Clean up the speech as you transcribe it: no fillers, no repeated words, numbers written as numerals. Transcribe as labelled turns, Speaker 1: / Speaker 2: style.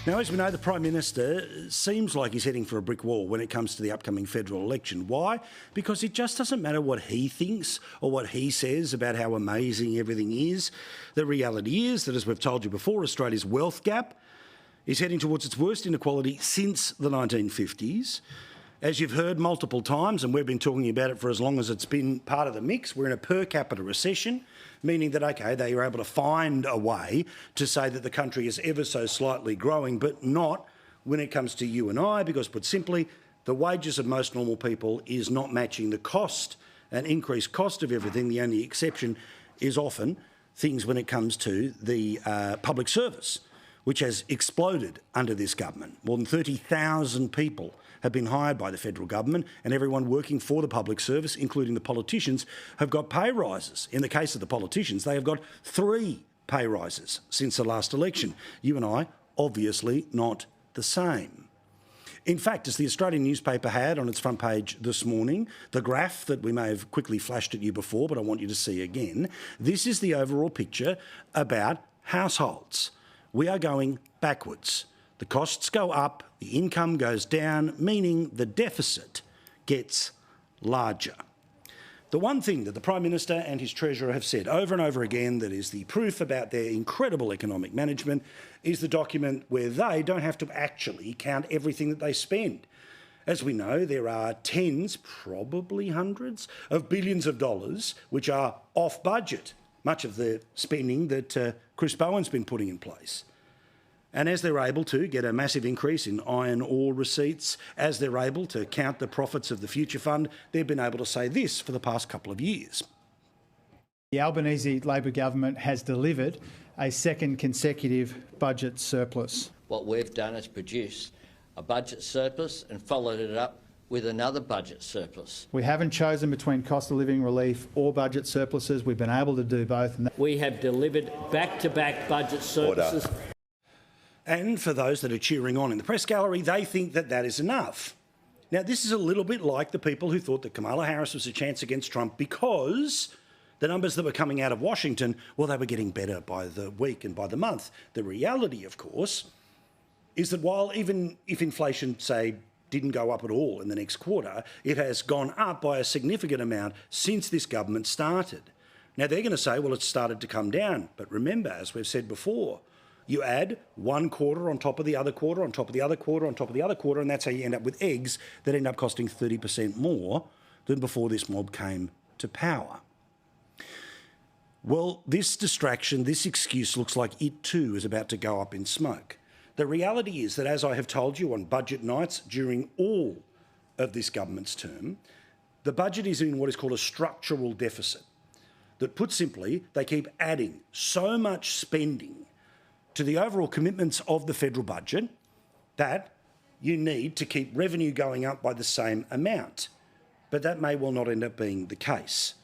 Speaker 1: Now, as we know, the Prime Minister seems like he's heading for a brick wall when it comes to the upcoming federal election. Why? Because it just doesn't matter what he thinks or what he says about how amazing everything is. The reality is that, as we've told you before, Australia's wealth gap is heading towards its worst inequality since the 1950s. As you've heard multiple times, and we've been talking about it for as long as it's been part of the mix, we're in a per capita recession, meaning that, OK, they are able to find a way to say that the country is ever so slightly growing, but not when it comes to you and I, because, put simply, the wages of most normal people is not matching the cost and increased cost of everything. The only exception is often things when it comes to the public service, which has exploded under this government. More than 30,000 people have been hired by the federal government, and everyone working for the public service, including the politicians, have got pay rises. In the case of the politicians, they have got 3 pay rises since the last election. You and I, obviously not the same. In fact, as the Australian newspaper had on its front page this morning, the graph that we may have quickly flashed at you before, but I want you to see again, this is the overall picture about households. We are going backwards. The costs go up, the income goes down, meaning the deficit gets larger. The one thing that the Prime Minister and his Treasurer have said over and over again that is the proof about their incredible economic management is the document where they don't have to actually count everything that they spend. As we know, there are tens, probably hundreds, of billions of dollars which are off budget, much of the spending that Chris Bowen's been putting in place. And as they're able to get a massive increase in iron ore receipts, as they're able to count the profits of the Future Fund, they've been able to say this for the past couple of years.
Speaker 2: The Albanese Labor government has delivered a second consecutive budget surplus.
Speaker 3: What we've done is produce a budget surplus and followed it up with another budget surplus.
Speaker 2: We haven't chosen between cost of living relief or budget surpluses. We've been able to do both.
Speaker 3: We have delivered back-to-back budget surpluses.
Speaker 1: Order. And for those that are cheering on in the press gallery, they think that that is enough. Now, this is a little bit like the people who thought that Kamala Harris was a chance against Trump because the numbers that were coming out of Washington, well, they were getting better by the week and by the month. The reality, of course, is that while even if inflation, say, didn't go up at all in the next quarter, it has gone up by a significant amount since this government started. Now, they're going to say, well, it's started to come down. But remember, as we've said before, you add one quarter on top of the other quarter, on top of the other quarter, on top of the other quarter, and that's how you end up with eggs that end up costing 30% more than before this mob came to power. Well, this distraction, this excuse looks like it too is about to go up in smoke. The reality is that, as I have told you on budget nights during all of this government's term, the budget is in what is called a structural deficit. That, put simply, they keep adding so much spending to the overall commitments of the federal budget that you need to keep revenue going up by the same amount. But that may well not end up being the case.